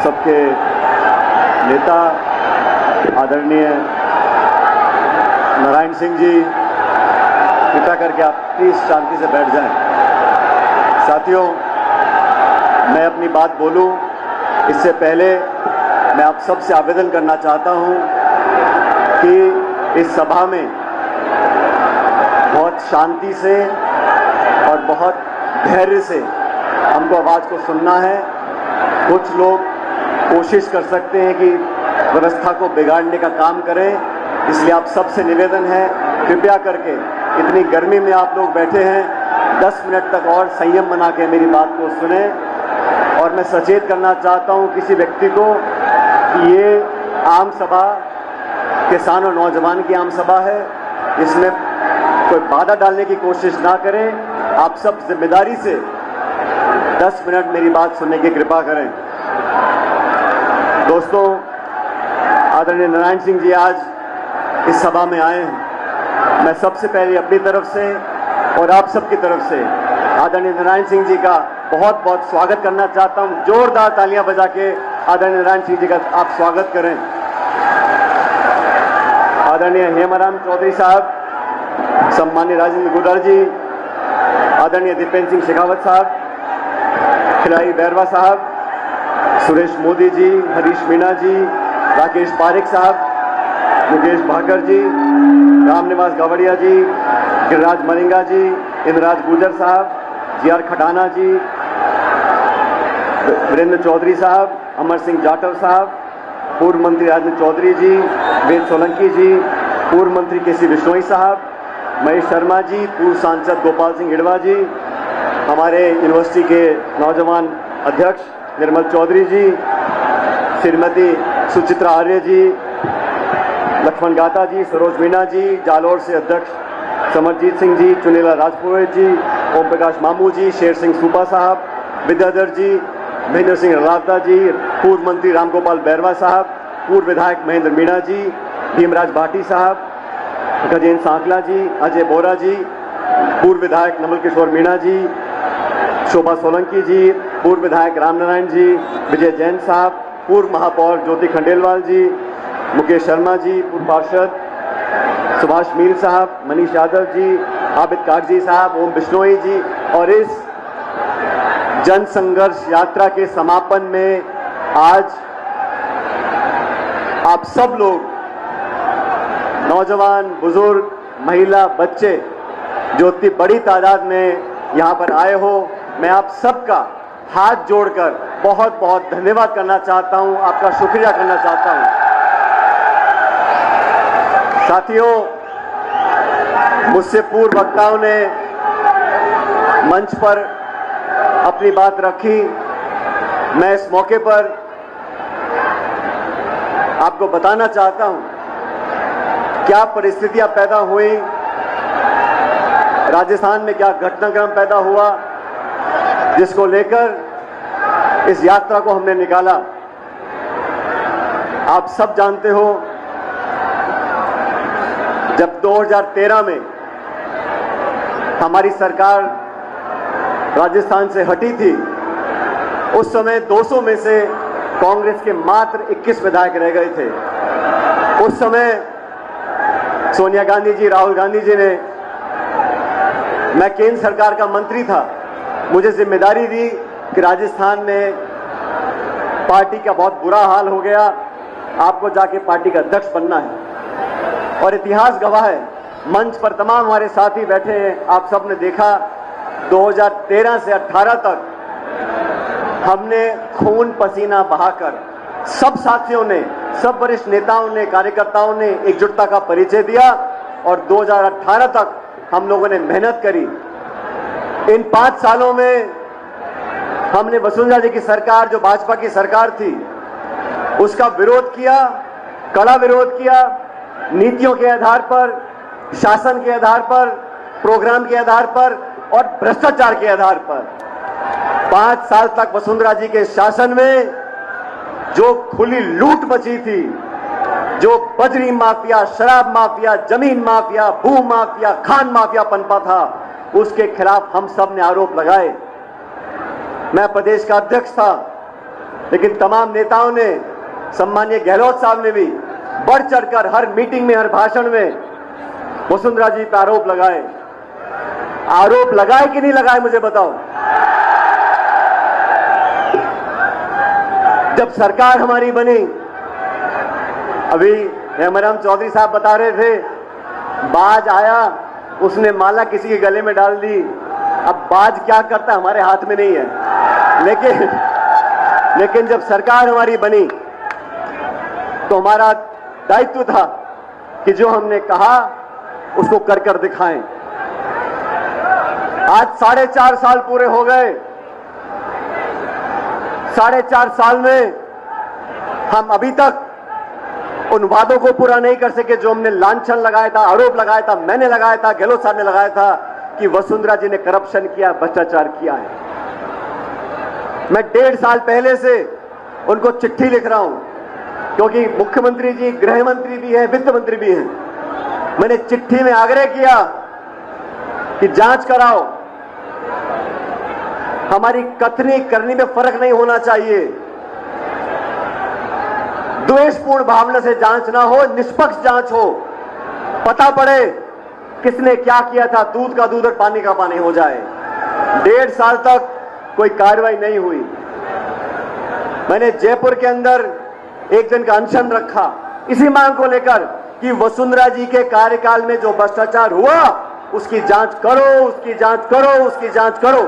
सबके नेता आदरणीय नारायण सिंह जी, कृपया करके आप प्लीज शांति से बैठ जाएं। साथियों, मैं अपनी बात बोलूं इससे पहले मैं आप सबसे आवेदन करना चाहता हूं कि इस सभा में बहुत शांति से और बहुत धैर्य से हमको आवाज़ को सुनना है। कुछ लोग कोशिश कर सकते हैं कि व्यवस्था को बिगाड़ने का काम करें, इसलिए आप सबसे निवेदन है कृपया करके, इतनी गर्मी में आप लोग बैठे हैं, 10 मिनट तक और संयम बना के मेरी बात को सुने। और मैं सचेत करना चाहता हूं किसी व्यक्ति को कि ये आम सभा किसान और नौजवान की आम सभा है, इसमें कोई बाधा डालने की कोशिश ना करें। आप सब जिम्मेदारी से 10 मिनट मेरी बात सुनने की कृपा करें। दोस्तों, आदरणीय नारायण सिंह जी आज इस सभा में आए हैं। मैं सबसे पहले अपनी तरफ से और आप सबकी तरफ से आदरणीय नारायण सिंह जी का बहुत बहुत स्वागत करना चाहता हूं। जोरदार तालियां बजा के आदरणीय नारायण सिंह जी का आप स्वागत करें। आदरणीय हेमाराम चौधरी साहब, सम्मानीय राजेंद्र गुर्जर जी, आदरणीय दीपेंद्र सिंह शेखावत साहब, खिलाड़ी बैरवा साहब, सुरेश मोदी जी, हरीश मीणा जी, राकेश पारिक साहब, मुकेश भाकर जी, रामनिवास गवड़िया जी, गिरिराज मलिंगा जी, इंद्रराज गुर्जर साहब, जी.आर. खटाना जी, वीरेंद्र चौधरी साहब, अमर सिंह जाटव साहब, पूर्व मंत्री राजेंद्र चौधरी जी, वेद सोलंकी जी, पूर्व मंत्री के.सी. बिश्नोई साहब, महेश शर्मा जी, पूर्व सांसद गोपाल सिंह हिड़वा जी, हमारे यूनिवर्सिटी के नौजवान अध्यक्ष निर्मल चौधरी जी, श्रीमती सुचित्रा आर्य जी, लक्ष्मण गाता जी, सरोज मीणा जी, जालोर से अध्यक्ष समरजीत सिंह जी, चुनीला राजपुरोहित जी, ओम प्रकाश मामू जी, शेर सिंह सूपा साहब, विद्याधर जी, महेंद्र सिंह रलावता जी, पूर्व मंत्री रामगोपाल बैरवा साहब, पूर्व विधायक महेंद्र मीणा जी, भीमराज भाटी साहब, गजेंद्र सांकला जी, अजय बोरा जी, पूर्व विधायक नमल किशोर मीणा जी, शोभा सोलंकी जी, पूर्व विधायक रामनारायण जी, विजय जैन साहब, पूर्व महापौर ज्योति खंडेलवाल जी, मुकेश शर्मा जी, पूर्व पार्षद सुभाष मील साहब, मनीष यादव जी, आबिद कागजी साहब, ओम बिश्नोई जी। और इस जन संघर्ष यात्रा के समापन में आज आप सब लोग, नौजवान, बुजुर्ग, महिला, बच्चे, जो इतनी बड़ी तादाद में यहां पर आए हो, मैं आप सबका हाथ जोड़कर बहुत बहुत धन्यवाद करना चाहता हूं, आपका शुक्रिया करना चाहता हूं। साथियों, मुझसे पूर्व वक्ताओं ने मंच पर अपनी बात रखी। मैं इस मौके पर आपको बताना चाहता हूं क्या परिस्थितियां पैदा हुई, राजस्थान में क्या घटनाक्रम पैदा हुआ, जिसको लेकर इस यात्रा को हमने निकाला। आप सब जानते हो, जब 2013 में हमारी सरकार राजस्थान से हटी थी, उस समय 200 में से कांग्रेस के मात्र 21 विधायक रह गए थे। उस समय सोनिया गांधी जी, राहुल गांधी जी ने, मैं केंद्र सरकार का मंत्री था, मुझे जिम्मेदारी दी कि राजस्थान में पार्टी का बहुत बुरा हाल हो गया, आपको जाके पार्टी का अध्यक्ष बनना है। और इतिहास गवाह है, मंच पर तमाम हमारे साथी बैठे हैं, आप सब ने देखा 2013 से 18 तक हमने खून पसीना बहाकर, सब साथियों ने, सब वरिष्ठ नेताओं ने, कार्यकर्ताओं ने एकजुटता का परिचय दिया और 2018 तक हम लोगों ने मेहनत करी। इन 5 सालों में हमने वसुंधरा जी की सरकार, जो भाजपा की सरकार थी, उसका विरोध किया, कड़ा विरोध किया, नीतियों के आधार पर, शासन के आधार पर, प्रोग्राम के आधार पर और भ्रष्टाचार के आधार पर। 5 साल तक वसुंधरा जी के शासन में जो खुली लूट मची थी, जो बजरी माफिया, शराब माफिया, जमीन माफिया, भू माफिया, खान माफिया पनपा था, उसके खिलाफ हम सब ने आरोप लगाए। मैं प्रदेश का अध्यक्ष था, लेकिन तमाम नेताओं ने, सम्मानीय गहलोत साहब ने भी बढ़ चढ़कर हर मीटिंग में, हर भाषण में वसुंधरा जी पर आरोप लगाए। आरोप लगाए कि नहीं लगाए, मुझे बताओ। जब सरकार हमारी बनी, अभी हेमराम चौधरी साहब बता रहे थे, बाज आया, उसने माला किसी के गले में डाल दी। अब बाज क्या करता हमारे हाथ में नहीं है, लेकिन जब सरकार हमारी बनी तो हमारा दायित्व था कि जो हमने कहा उसको कर कर दिखाएं। आज 4.5 साल पूरे हो गए। 4.5 साल में हम अभी तक उन वादों को पूरा नहीं कर सके जो हमने लांछन लगाया था, आरोप लगाया था, मैंने लगाया था, गहलोत साहब ने लगाया था कि वसुंधरा जी ने करप्शन किया, भ्रष्टाचार किया है। मैं 1.5 साल पहले से उनको चिट्ठी लिख रहा हूं, क्योंकि मुख्यमंत्री जी गृह मंत्री भी है, वित्त मंत्री भी हैं। मैंने चिट्ठी में आग्रह किया कि जांच कराओ, हमारी कथनी करनी में फर्क नहीं होना चाहिए, द्वेषपूर्ण भावना से जांच ना हो, निष्पक्ष जांच हो, पता पड़े किसने क्या किया था, दूध का दूध और पानी का पानी हो जाए। 1.5 साल तक कोई कार्रवाई नहीं हुई। मैंने जयपुर के अंदर एक दिन का अनशन रखा इसी मांग को लेकर कि वसुंधरा जी के कार्यकाल में जो भ्रष्टाचार हुआ उसकी जांच करो, उसकी जांच करो, उसकी जांच करो।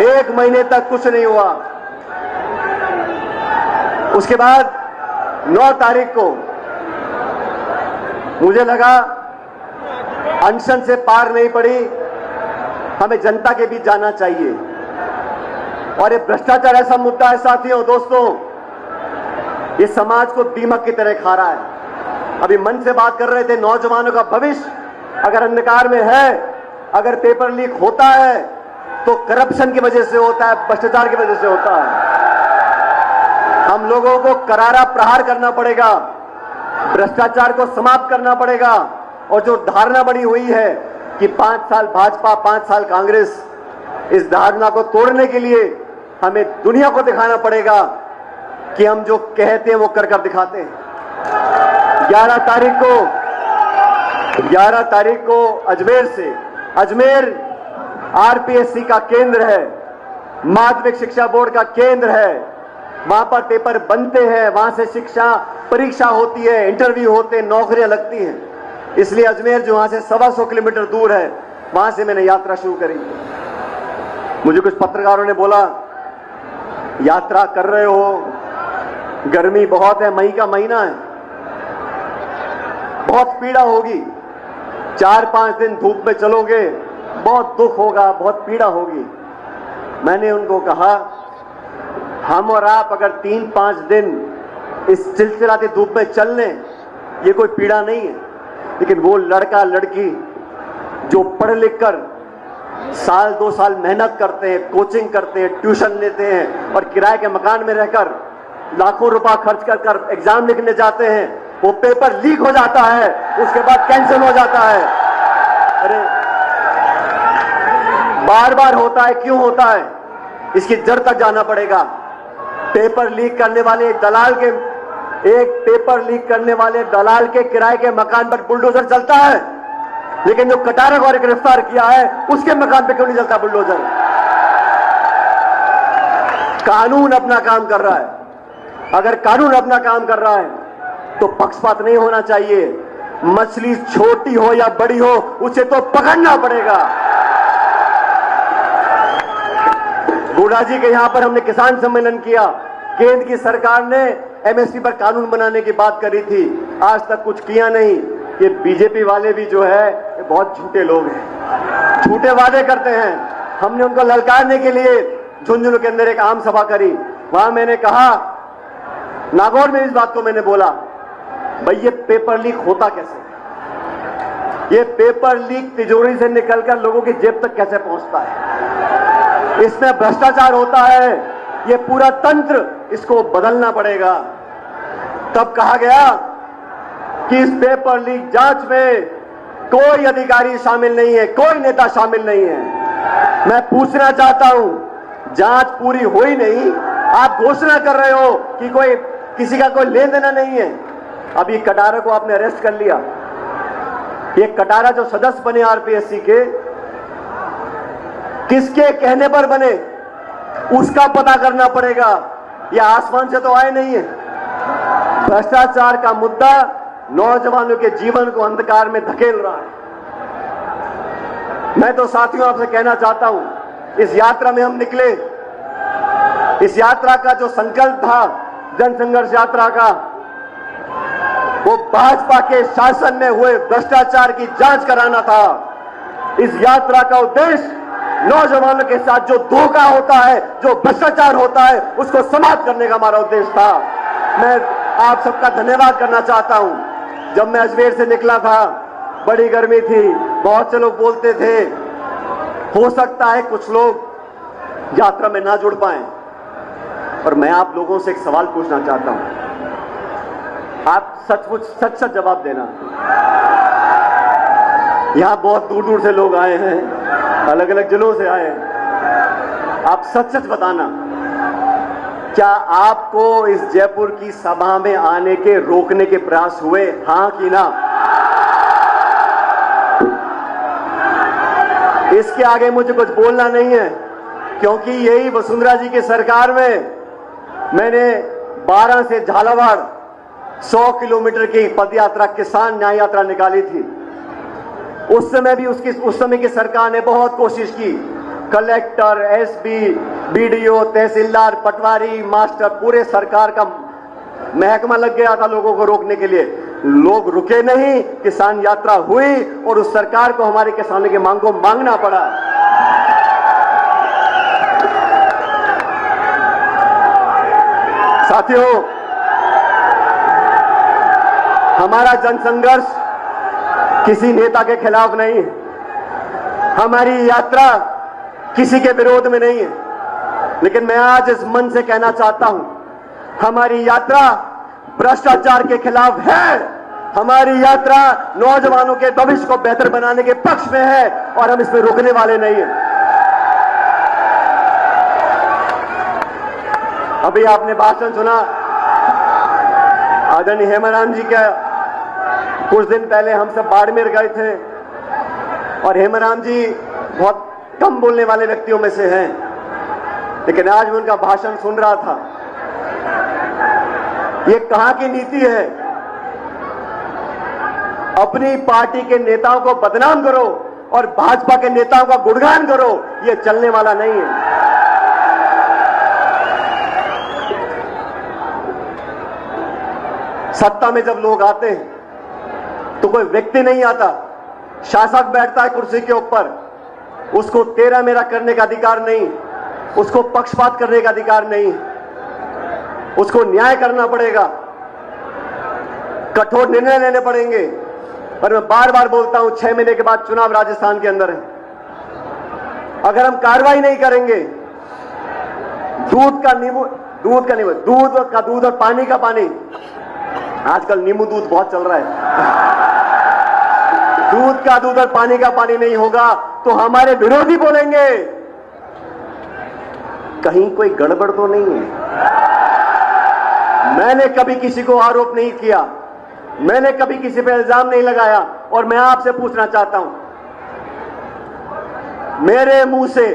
1 महीने तक कुछ नहीं हुआ। उसके बाद 9 तारीख को मुझे लगा अनशन से पार नहीं पड़ी, हमें जनता के बीच जाना चाहिए। और ये भ्रष्टाचार ऐसा मुद्दा है साथियों, दोस्तों, ये समाज को दीमक की तरह खा रहा है। अभी मन से बात कर रहे थे, नौजवानों का भविष्य अगर अंधकार में है, अगर पेपर लीक होता है तो करप्शन की वजह से होता है, भ्रष्टाचार की वजह से होता है। हम लोगों को करारा प्रहार करना पड़ेगा, भ्रष्टाचार को समाप्त करना पड़ेगा। और जो धारणा बनी हुई है कि 5 साल भाजपा 5 साल कांग्रेस, इस धारणा को तोड़ने के लिए हमें दुनिया को दिखाना पड़ेगा कि हम जो कहते हैं वो कर कर दिखाते हैं। 11 तारीख को अजमेर से, अजमेर आरपीएससी का केंद्र है, माध्यमिक शिक्षा बोर्ड का केंद्र है, वहां पर पेपर बनते हैं, वहां से शिक्षा परीक्षा होती है, इंटरव्यू होते हैं, नौकरियां लगती हैं। इसलिए अजमेर जो वहां से 125 किलोमीटर दूर है, वहां से मैंने यात्रा शुरू करी। मुझे कुछ पत्रकारों ने बोला, यात्रा कर रहे हो, गर्मी बहुत है, मई का महीना है, बहुत पीड़ा होगी, 4-5 दिन धूप में चलोगे, बहुत दुख होगा, बहुत पीड़ा होगी। मैंने उनको कहा, हम और आप अगर 3-5 दिन इस चिलचिलाती धूप में चल लें, ये कोई पीड़ा नहीं है। लेकिन वो लड़का लड़की जो पढ़ लिख कर 1-2 साल मेहनत करते हैं, कोचिंग करते हैं, ट्यूशन लेते हैं और किराए के मकान में रहकर लाखों रुपया खर्च कर एग्जाम लिखने जाते हैं, वो पेपर लीक हो जाता है, उसके बाद कैंसिल हो जाता है। अरे बार बार होता है, क्यों होता है? इसकी जड़ तक जाना पड़ेगा। पेपर लीक करने वाले दलाल के किराए के मकान पर बुलडोजर चलता है, लेकिन जो कटारक और गिरफ्तार किया है उसके मकान पे क्यों नहीं चलता बुलडोजर? कानून अपना काम कर रहा है। अगर कानून अपना काम कर रहा है तो पक्षपात नहीं होना चाहिए। मछली छोटी हो या बड़ी हो, उसे तो पकड़ना पड़ेगा। बूढ़ा जी के यहां पर हमने किसान सम्मेलन किया। केंद्र की सरकार ने एमएसपी पर कानून बनाने की बात करी थी, आज तक कुछ किया नहीं। ये बीजेपी वाले भी जो है ये बहुत झूठे लोग हैं, झूठे वादे करते हैं। हमने उनको ललकारने के लिए झुंझुनू के अंदर एक आम सभा करी। वहां मैंने कहा, नागौर में इस बात को मैंने बोला, भाई ये पेपर लीक होता कैसे? ये पेपर लीक तिजोरी से निकलकर लोगों की जेब तक कैसे पहुंचता है? इसमें भ्रष्टाचार होता है। ये पूरा तंत्र, इसको बदलना पड़ेगा। तब कहा गया कि इस पेपर लीक जांच में कोई अधिकारी शामिल नहीं है, कोई नेता शामिल नहीं है। मैं पूछना चाहता हूं जांच पूरी हुई नहीं, आप घोषणा कर रहे हो कि कोई किसी का कोई लेन देना नहीं है। अभी कटारा को आपने अरेस्ट कर लिया। ये कटारा जो सदस्य बने आरपीएससी के, किसके कहने पर बने उसका पता करना पड़ेगा। यह आसमान से तो आए नहीं है। भ्रष्टाचार का मुद्दा नौजवानों के जीवन को अंधकार में धकेल रहा है। मैं तो साथियों आपसे कहना चाहता हूं, इस यात्रा में हम निकले, इस यात्रा का जो संकल्प था जन संघर्ष यात्रा का, वो भाजपा के शासन में हुए भ्रष्टाचार की जांच कराना था। इस यात्रा का उद्देश्य नौजवानों के साथ जो धोखा होता है, जो भ्रष्टाचार होता है, उसको समाप्त करने का हमारा उद्देश्य था। मैं आप सबका धन्यवाद करना चाहता हूं। जब मैं अजमेर से निकला था, बड़ी गर्मी थी, बहुत से लोग बोलते थे हो सकता है कुछ लोग यात्रा में ना जुड़ पाएं, और मैं आप लोगों से एक सवाल पूछना चाहता हूं। आप सचमुच सच सच जवाब देना। यहां बहुत दूर दूर से लोग आए हैं, अलग अलग जिलों से आए हैं। आप सच सच बताना, क्या आपको इस जयपुर की सभा में आने के रोकने के प्रयास हुए, हां कि ना? इसके आगे मुझे कुछ बोलना नहीं है, क्योंकि यही वसुंधरा जी की सरकार में मैंने 12 से झालावाड़ 100 किलोमीटर की पदयात्रा, किसान न्याय यात्रा निकाली थी। उस समय की सरकार ने बहुत कोशिश की। कलेक्टर, एसपी, बीडीओ, तहसीलदार, पटवारी, मास्टर, पूरे सरकार का महकमा लग गया था लोगों को रोकने के लिए। लोग रुके नहीं, किसान यात्रा हुई और उस सरकार को हमारे किसानों की मांग को मांगना पड़ा। साथियों, हमारा जनसंघर्ष किसी नेता के खिलाफ नहीं है, हमारी यात्रा किसी के विरोध में नहीं है। लेकिन मैं आज इस मन से कहना चाहता हूं, हमारी यात्रा भ्रष्टाचार के खिलाफ है। हमारी यात्रा नौजवानों के भविष्य को बेहतर बनाने के पक्ष में है, और हम इसमें रुकने वाले नहीं हैं। अभी आपने भाषण सुना आदरणीय हेमाराम जी का। कुछ दिन पहले हम सब बाड़मेर गए थे, और हेमाराम जी बहुत कम बोलने वाले व्यक्तियों में से हैं, लेकिन आज मैं उनका भाषण सुन रहा था। ये कहां की नीति है? अपनी पार्टी के नेताओं को बदनाम करो और भाजपा के नेताओं का गुणगान करो, ये चलने वाला नहीं है। सत्ता में जब लोग आते हैं तो कोई व्यक्ति नहीं आता, शासक बैठता है कुर्सी के ऊपर। उसको तेरा मेरा करने का अधिकार नहीं, उसको पक्षपात करने का अधिकार नहीं, उसको न्याय करना पड़ेगा, कठोर निर्णय लेने पड़ेंगे। पर मैं बार बार बोलता हूं, 6 महीने के बाद चुनाव राजस्थान के अंदर है। अगर हम कार्रवाई नहीं करेंगे, दूध का दूध और पानी का पानी, आजकल नींबू दूध बहुत चल रहा है, दूध का दूध और पानी का पानी नहीं होगा तो हमारे विरोधी बोलेंगे कहीं कोई गड़बड़ तो नहीं है। मैंने कभी किसी को आरोप नहीं किया, मैंने कभी किसी पे इल्जाम नहीं लगाया, और मैं आपसे पूछना चाहता हूं, मेरे मुंह से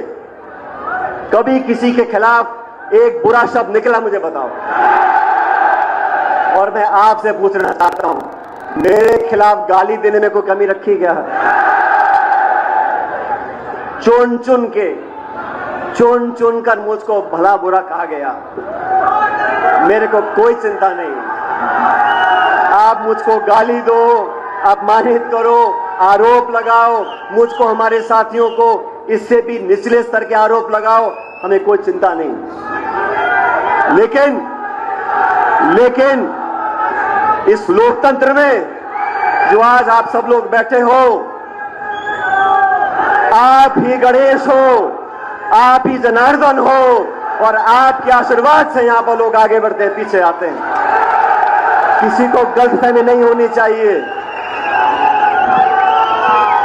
कभी किसी के खिलाफ एक बुरा शब्द निकला? मुझे बताओ। और मैं आपसे पूछना चाहता हूं, मेरे खिलाफ गाली देने में कोई कमी रखी क्या? चुन चुन कर मुझको भला बुरा कहा गया, मेरे को कोई चिंता नहीं। आप मुझको गाली दो, अपमानित करो, आरोप लगाओ, मुझको, हमारे साथियों को इससे भी निचले स्तर के आरोप लगाओ, हमें कोई चिंता नहीं। लेकिन इस लोकतंत्र में जो आज आप सब लोग बैठे हो, आप ही गणेश हो, आप ही जनार्दन हो, और आपके आशीर्वाद से यहां पर लोग आगे बढ़ते हैं, पीछे आते हैं। किसी को गलतफहमी नहीं होनी चाहिए।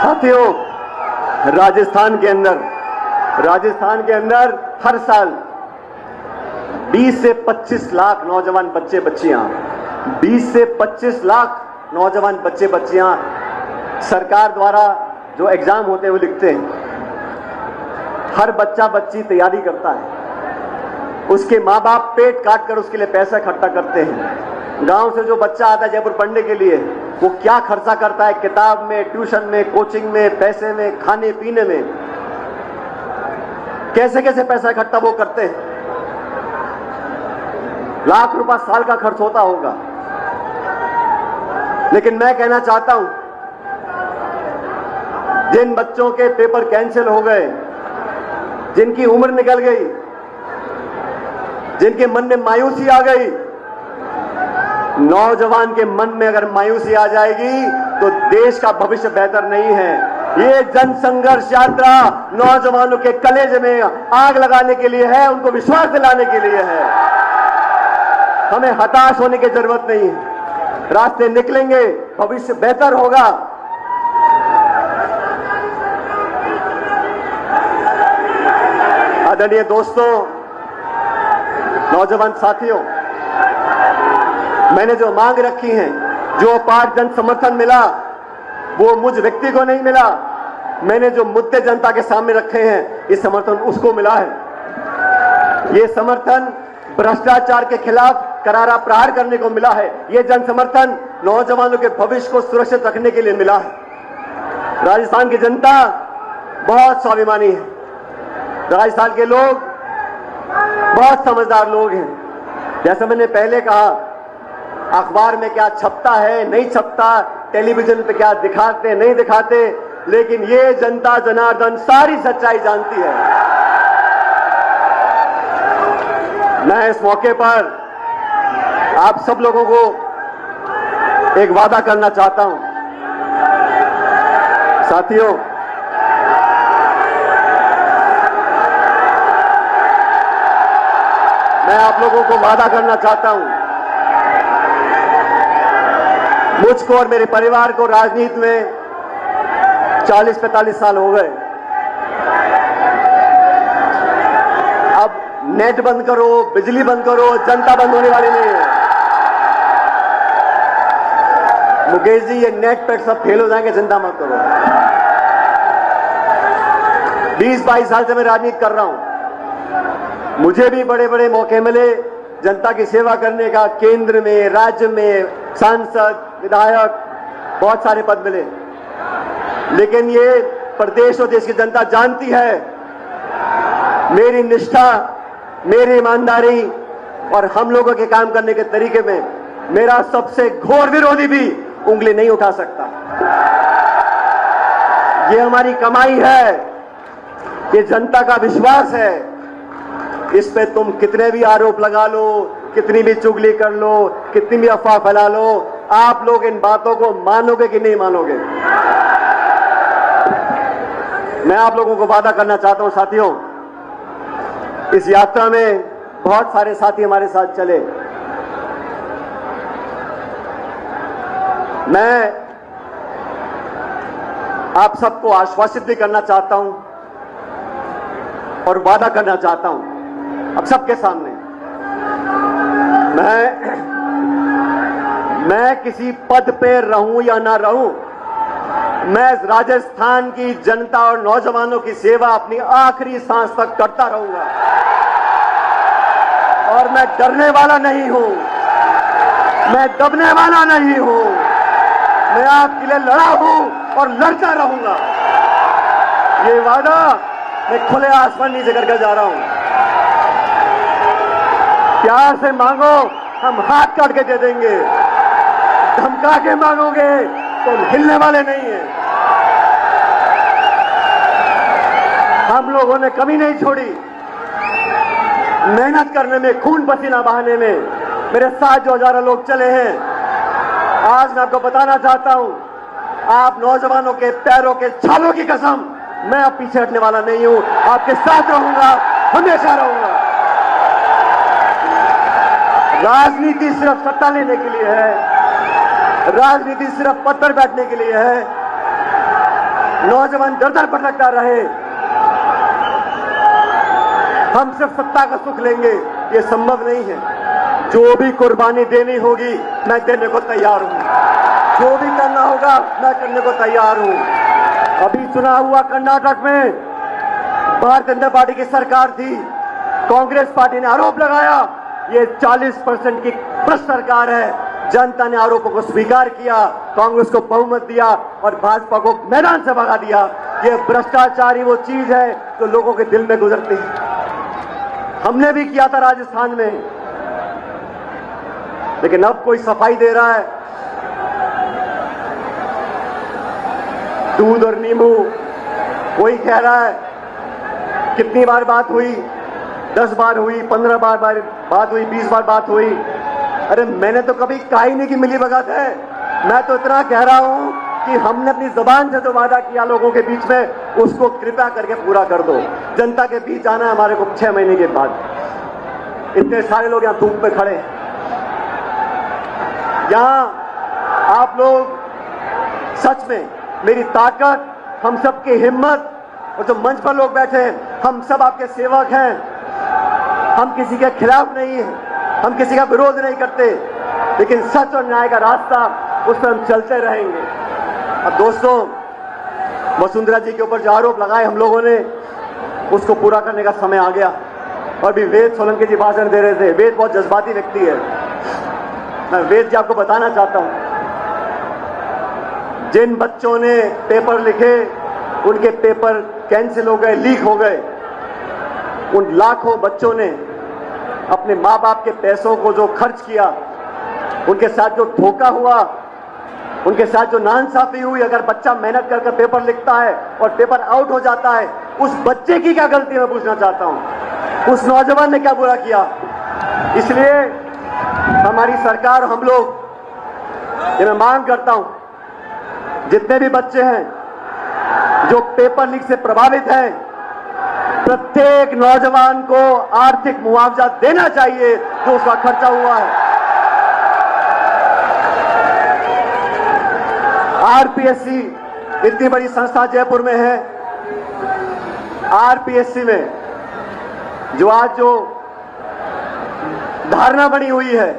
साथियों, राजस्थान के अंदर हर साल 20 से 25 लाख नौजवान बच्चे बच्चियां 20 से 25 लाख नौजवान बच्चे बच्चियां सरकार द्वारा जो एग्जाम होते हैं वो लिखते हैं। हर बच्चा बच्ची तैयारी करता है, उसके माँ बाप पेट काट कर उसके लिए पैसा इकट्ठा करते हैं। गांव से जो बच्चा आता है जयपुर पढ़ने के लिए, वो क्या खर्चा करता है किताब में, ट्यूशन में, कोचिंग में, पैसे में, खाने पीने में, कैसे कैसे पैसा इकट्ठा वो करते हैं। लाख रुपया साल का खर्च होता होगा। लेकिन मैं कहना चाहता हूं, जिन बच्चों के पेपर कैंसिल हो गए, जिनकी उम्र निकल गई, जिनके मन में मायूसी आ गई, नौजवान के मन में अगर मायूसी आ जाएगी तो देश का भविष्य बेहतर नहीं है। ये जन संघर्ष यात्रा नौजवानों के कलेजे में आग लगाने के लिए है, उनको विश्वास दिलाने के लिए है। हमें हताश होने की जरूरत नहीं है, रास्ते निकलेंगे, भविष्य बेहतर होगा। आदरणीय दोस्तों, नौजवान साथियों, मैंने जो मांग रखी है, जो अपार जन समर्थन मिला, वो मुझ व्यक्ति को नहीं मिला। मैंने जो मुद्दे जनता के सामने रखे हैं, ये समर्थन उसको मिला है। ये समर्थन भ्रष्टाचार के खिलाफ करारा प्रहार करने को मिला है। ये जन समर्थन नौजवानों के भविष्य को सुरक्षित रखने के लिए मिला है। राजस्थान की जनता बहुत स्वाभिमानी है। राजस्थान के लोग बहुत समझदार लोग हैं। जैसा मैंने पहले कहा, अखबार में क्या छपता है, नहीं छपता, टेलीविजन पे क्या दिखाते, नहीं दिखाते, लेकिन ये जनता जनार्दन सारी सच्चाई जानती है। मैं इस मौके पर आप सब लोगों को एक वादा करना चाहता हूं। साथियों, मैं आप लोगों को वादा करना चाहता हूं, मुझको और मेरे परिवार को राजनीति में 40-45 साल हो गए। अब नेट बंद करो, बिजली बंद करो, जनता बंद होने वाली नहीं है। मुकेश जी, ये नेट पेट सब फेल हो जाएंगे, चिंता मत करो। 20-22 साल से मैं राजनीति कर रहा हूं। मुझे भी बड़े बड़े मौके मिले जनता की सेवा करने का, केंद्र में, राज्य में, सांसद, विधायक, बहुत सारे पद मिले। लेकिन ये प्रदेश और देश की जनता जानती है, मेरी निष्ठा, मेरी ईमानदारी और हम लोगों के काम करने के तरीके में मेरा सबसे घोर विरोधी भी उंगली नहीं उठा सकता। ये हमारी कमाई है, ये जनता का विश्वास है। इस पे तुम कितने भी आरोप लगा लो, कितनी भी चुगली कर लो, कितनी भी अफवाह फैला लो, आप लोग इन बातों को मानोगे कि नहीं मानोगे? मैं आप लोगों को वादा करना चाहता हूं साथियों, इस यात्रा में बहुत सारे साथी हमारे साथ चले। मैं आप सबको आश्वासित भी करना चाहता हूं और वादा करना चाहता हूं अब सबके सामने, मैं किसी पद पे रहूं या ना रहूं, मैं राजस्थान की जनता और नौजवानों की सेवा अपनी आखिरी सांस तक करता रहूंगा। और मैं डरने वाला नहीं हूं, मैं दबने वाला नहीं हूं। मैं आपके लिए लड़ा हूं और लड़ता रहूंगा। ये वादा मैं खुले आसमान नीचे करके जा रहा हूं। प्यार से मांगो, हम हाथ काट के दे देंगे। धमका के मांगोगे तो हिलने वाले नहीं हैं। हम लोगों ने कमी नहीं छोड़ी मेहनत करने में, खून पसीना बहाने में। मेरे साथ जो हजारों लोग चले हैं, आज मैं आपको बताना चाहता हूं, आप नौजवानों के पैरों के छालों की कसम, मैं अब पीछे हटने वाला नहीं हूं। आपके साथ रहूंगा, हमेशा रहूंगा। राजनीति सिर्फ सत्ता लेने के लिए है, राजनीति सिर्फ पद पर बैठने के लिए है। नौजवान दर दर भटकता रहे, हम सिर्फ सत्ता का सुख लेंगे, ये संभव नहीं है। जो भी कुर्बानी देनी होगी मैं देने को तैयार हूं, जो भी करना होगा मैं करने को तैयार हूं। अभी चुनाव हुआ कर्नाटक में, भारतीय जनता पार्टी की सरकार थी, कांग्रेस पार्टी ने आरोप लगाया ये 40% की भ्रष्ट सरकार है। जनता ने आरोपों को स्वीकार किया, कांग्रेस को बहुमत दिया और भाजपा को मैदान से भगा दिया। ये भ्रष्टाचारी वो चीज है जो लोगों के दिल में गुजरती है। हमने भी किया था राजस्थान में, लेकिन अब कोई सफाई दे रहा है, दूध और नींबू। कोई कह रहा है कितनी बार बात हुई, 10 बार हुई, 15 बार बात हुई, 20 बार बात हुई। अरे मैंने तो कभी कहा ही नहीं कि मिली भगत है। मैं तो इतना कह रहा हूं कि हमने अपनी जुबान से जो वादा किया लोगों के बीच में, उसको कृपया करके पूरा कर दो। जनता के बीच आना है हमारे को 6 महीने के बाद। इतने सारे लोग यहां धूप में खड़े हैं, यहां आप लोग सच में मेरी ताकत, हम सब की हिम्मत, और जो मंच पर लोग बैठे हैं हम सब आपके सेवक हैं। हम किसी के खिलाफ नहीं हैं, हम किसी का विरोध नहीं करते, लेकिन सच और न्याय का रास्ता उस पर हम चलते रहेंगे। अब दोस्तों, वसुंधरा जी के ऊपर जो आरोप लगाए हम लोगों ने, उसको पूरा करने का समय आ गया। और भी वेद सोलंकी जी भाषण दे रहे थे। वेद बहुत जज्बाती व्यक्ति है, मैं वेद जी आपको बताना चाहता हूं, जिन बच्चों ने पेपर लिखे उनके पेपर कैंसिल हो गए, लीक हो गए। उन लाखों बच्चों ने अपने माँ बाप के पैसों को जो खर्च किया, उनके साथ जो धोखा हुआ, उनके साथ जो नाइंसाफी हुई, अगर बच्चा मेहनत करके पेपर लिखता है और पेपर आउट हो जाता है, उस बच्चे की क्या गलती मैं पूछना चाहता हूं, उस नौजवान ने क्या बुरा किया। इसलिए हमारी सरकार, हम लोग, ये मैं मांग करता हूं, जितने भी बच्चे हैं जो पेपर लीक से प्रभावित हैं, प्रत्येक नौजवान को आर्थिक मुआवजा देना चाहिए जो उसका खर्चा हुआ है। आरपीएससी इतनी बड़ी संस्था जयपुर में है, आरपीएससी में जो आज जो धारणा बनी हुई है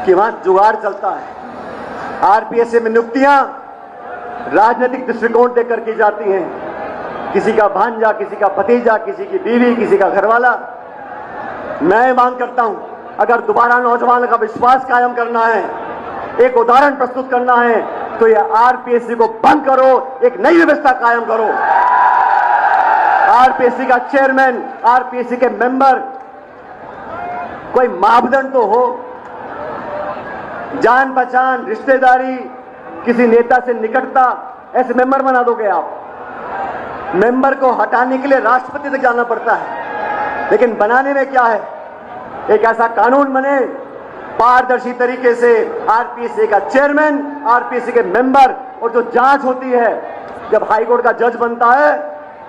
कि वहां जुगाड़ चलता है, आरपीएससी में नियुक्तियां राजनीतिक दृष्टिकोण देकर की जाती हैं। किसी का भांजा, किसी का भतीजा, किसी की बीवी, किसी का घरवाला। मैं मांग करता हूं, अगर दोबारा नौजवान का विश्वास कायम करना है, एक उदाहरण प्रस्तुत करना है, तो ये आरपीएससी को बंद करो, एक नई व्यवस्था कायम करो। आरपीएससी का चेयरमैन, आरपीएससी के मेंबर, कोई मापदंड तो हो, जान पहचान, रिश्तेदारी, किसी नेता से निकटता, ऐसे मेंबर बना दोगे आप। मेंबर को हटाने के लिए राष्ट्रपति तक जाना पड़ता है, लेकिन बनाने में क्या है, एक ऐसा कानून बने पारदर्शी तरीके से, आरपीएससी का चेयरमैन, आरपीएससी के मेंबर, और जो जांच होती है, जब हाईकोर्ट का जज बनता है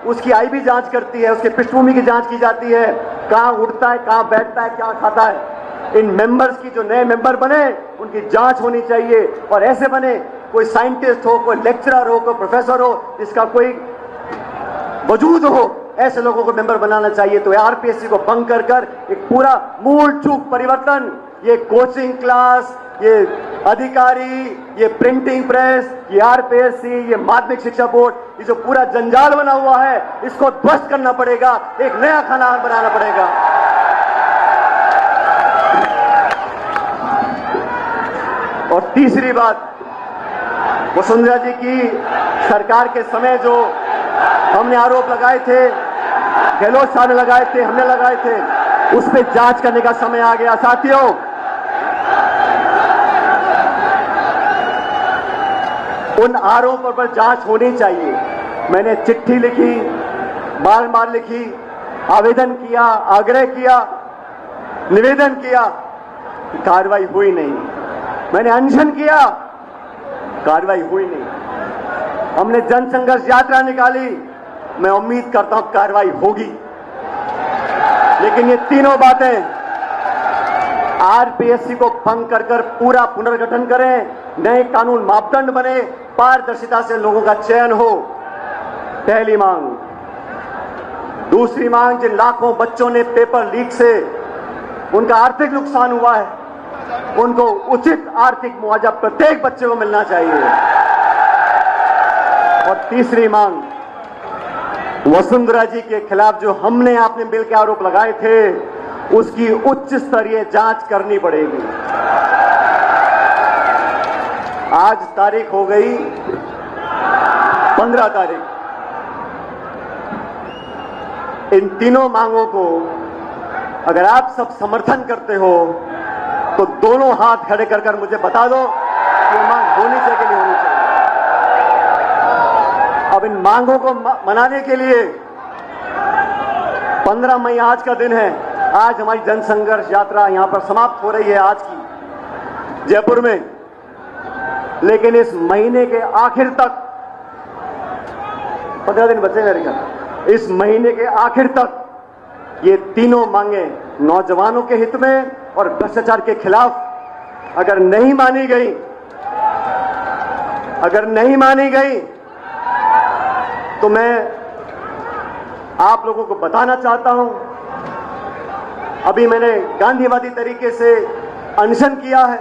उसकी आईबी जांच करती है, उसके पृष्ठभूमि की जांच की जाती है, कहां उठता है, कहां बैठता है, क्या खाता है। इन मेंबर्स की, जो नए मेंबर बने, उनकी जांच होनी चाहिए, और ऐसे बने कोई साइंटिस्ट हो, कोई लेक्चरर हो, कोई प्रोफेसर हो, जिसका कोई वजूद हो, ऐसे लोगों को मेंबर बनाना चाहिए। तो आरपीएससी को भंग कर कर एक पूरा मूल चूक परिवर्तन, ये कोचिंग क्लास, ये अधिकारी, ये प्रिंटिंग प्रेस, ये आरपीएससी, ये माध्यमिक शिक्षा बोर्ड, ये जो पूरा जंजाल बना हुआ है, इसको ध्वस्त करना पड़ेगा, एक नया खाना बनाना पड़ेगा। और तीसरी बात, वसुंधरा जी की सरकार के समय जो हमने आरोप लगाए थे, गहलोत साहब ने लगाए थे, हमने लगाए थे, उस पर जांच करने का समय आ गया। साथियों, उन आरोपों पर जांच होनी चाहिए। मैंने चिट्ठी लिखी, बार बार लिखी, आवेदन किया, आग्रह किया, निवेदन किया, कार्रवाई हुई नहीं। मैंने अनशन किया, कार्रवाई हुई नहीं। हमने जन संघर्ष यात्रा निकाली, मैं उम्मीद करता हूं कार्रवाई होगी। लेकिन ये तीनों बातें, आरपीएससी को भंग कर कर पूरा पुनर्गठन करें, नए कानून मापदंड बने, पारदर्शिता से लोगों का चयन हो, पहली मांग। दूसरी मांग, जिन लाखों बच्चों ने पेपर लीक से उनका आर्थिक नुकसान हुआ है, उनको उचित आर्थिक मुआवजा प्रत्येक बच्चे को मिलना चाहिए। और तीसरी मांग, वसुंधरा जी के खिलाफ जो हमने आपने बिल के आरोप लगाए थे, उसकी उच्च स्तरीय जांच करनी पड़ेगी। आज तारीख हो गई 15 तारीख। इन तीनों मांगों को अगर आप सब समर्थन करते हो तो दोनों हाथ खड़े कर मुझे बता दो कि ये मांग होनी चाहिए कि नहीं होनी चाहिए। अब इन मांगों को मनाने के लिए 15 मई आज का दिन है। आज हमारी जनसंघर्ष यात्रा यहां पर समाप्त हो रही है आज की जयपुर में, लेकिन इस महीने के आखिर तक 15 दिन बचे मेरे ख्याल, इस महीने के आखिर तक ये तीनों मांगे नौजवानों के हित में और भ्रष्टाचार के खिलाफ अगर नहीं मानी गई तो मैं आप लोगों को बताना चाहता हूं, अभी मैंने गांधीवादी तरीके से अनशन किया है,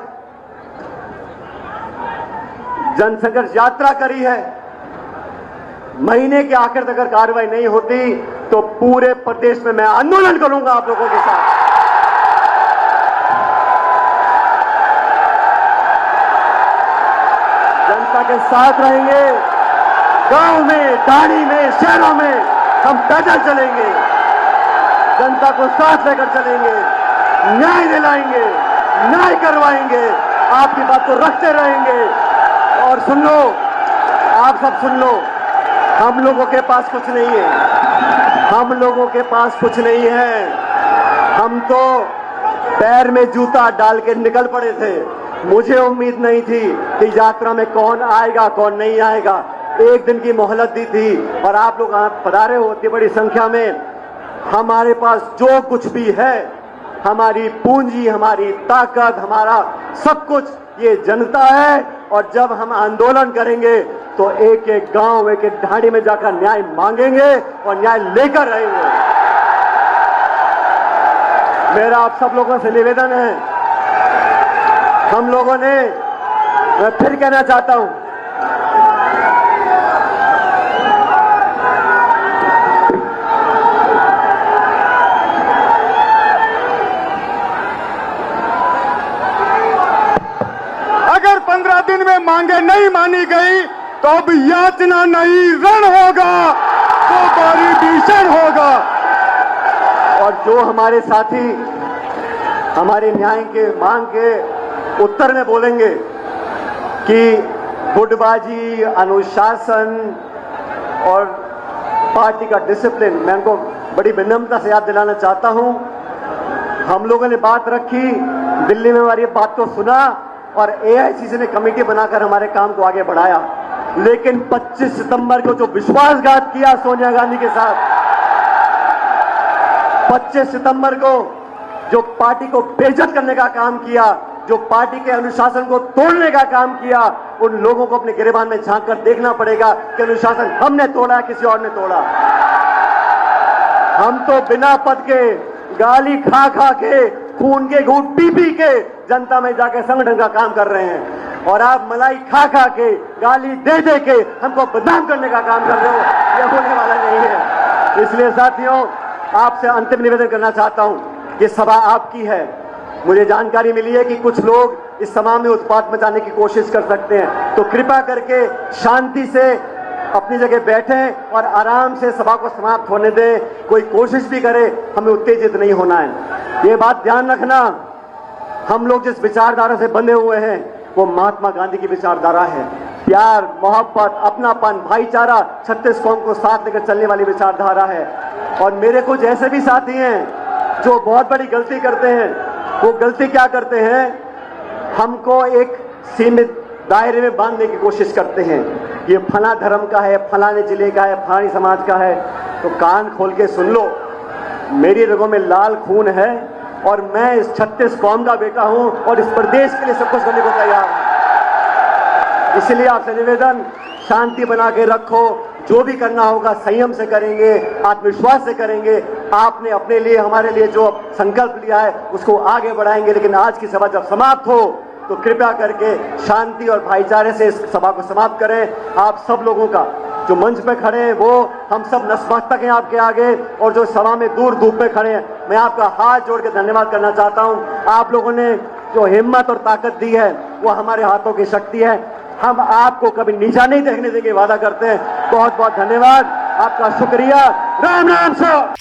जनसंघर्ष यात्रा करी है। महीने के आखिर तक अगर कार्रवाई नहीं होती तो पूरे प्रदेश में मैं आंदोलन करूंगा आप लोगों के साथ। जनता के साथ रहेंगे, गांव में, ढाणी में, शहरों में हम पैदल चलेंगे, जनता को साथ लेकर चलेंगे, न्याय दिलाएंगे, न्याय करवाएंगे, आपकी बात को रखते रहेंगे। और सुन लो, आप सब सुन लो, हम लोगों के पास कुछ नहीं है, हम लोगों के पास कुछ नहीं है। हम तो पैर में जूता डाल के निकल पड़े थे। मुझे उम्मीद नहीं थी कि यात्रा में कौन आएगा कौन नहीं आएगा। एक दिन की मोहलत दी थी और आप लोग पधारे हो इतनी बड़ी संख्या में। हमारे पास जो कुछ भी है, हमारी पूंजी, हमारी ताकत, हमारा सब कुछ ये जनता है। और जब हम आंदोलन करेंगे तो एक एक गांव, एक एक ढाणी में जाकर न्याय मांगेंगे और न्याय लेकर रहेंगे। मेरा आप सब लोगों से निवेदन है, हम लोगों ने, मैं फिर कहना चाहता हूं, अगर 15 दिन में मांगे नहीं मानी गई तो अब याचना नहीं रण होगा, तो बारी भीषण होगा। और जो हमारे साथी हमारे न्याय के मांग के उत्तर में बोलेंगे कि गुटबाजी, अनुशासन और पार्टी का डिसिप्लिन, मैं उनको बड़ी विनम्रता से याद दिलाना चाहता हूं। हम लोगों ने बात रखी, दिल्ली में हमारी बात को सुना और एआईसीसी ने कमेटी बनाकर हमारे काम को आगे बढ़ाया। लेकिन 25 सितंबर को जो विश्वासघात किया सोनिया गांधी के साथ, 25 सितंबर को जो पार्टी को बेइज्जत करने का काम किया, जो पार्टी के अनुशासन को तोड़ने का काम किया, उन लोगों को अपने गिरेबान में झांक कर देखना पड़ेगा कि अनुशासन हमने तोड़ा, किसी और ने तोड़ा। हम तो बिना पद के, गाली खा खा के, खून के घूंट पी पी के जनता में जाकर संगठन का काम कर रहे हैं, और आप मलाई खा खा के, गाली दे दे के हमको बदनाम करने का काम कर रहे हो। यह होने वाला नहीं है। इसलिए साथियों, आपसे अंतिम निवेदन करना चाहता हूं कि सभा आपकी है। मुझे जानकारी मिली है कि कुछ लोग इस सभा में उत्पात मचाने की कोशिश कर सकते हैं, तो कृपया करके शांति से अपनी जगह बैठें और आराम से सभा को समाप्त होने दें। कोई कोशिश भी करे, हमें उत्तेजित नहीं होना है। ये बात ध्यान रखना, हम लोग जिस विचारधारा से बंधे हुए हैं वो महात्मा गांधी की विचारधारा है। प्यार, मोहब्बत, अपनापन, भाईचारा, 36 कौम को साथ लेकर चलने वाली विचारधारा है। और मेरे कुछ ऐसे भी साथी हैं जो बहुत बड़ी गलती करते हैं। वो गलती क्या करते हैं, हमको एक सीमित दायरे में बांधने की कोशिश करते हैं। ये फला धर्म का है, फलाने जिले का है, फलानी समाज का है। तो कान खोल के सुन लो, मेरी रगों में लाल खून है और मैं इस 36 कौम का बेटा हूं और इस प्रदेश के लिए सब कुछ करने को तैयार हूं। इसलिए आपसे निवेदन, शांति बना के रखो, जो भी करना होगा संयम से करेंगे, आत्मविश्वास से करेंगे। आपने अपने लिए, हमारे लिए जो संकल्प लिया है उसको आगे बढ़ाएंगे। लेकिन आज की सभा जब समाप्त हो तो कृपया करके शांति और भाईचारे से इस सभा को समाप्त करें। आप सब लोगों का जो मंच पे खड़े हैं वो हम सब नतमस्तक हैं आपके आगे, और जो सभा में दूर धूप में खड़े हैं मैं आपका हाथ जोड़ के धन्यवाद करना चाहता हूं। आप लोगों ने जो हिम्मत और ताकत दी है वो हमारे हाथों की शक्ति है। हम आपको कभी नीचा नहीं देखने देंगे, वादा करते हैं। बहुत बहुत धन्यवाद, आपका शुक्रिया। राम राम सर।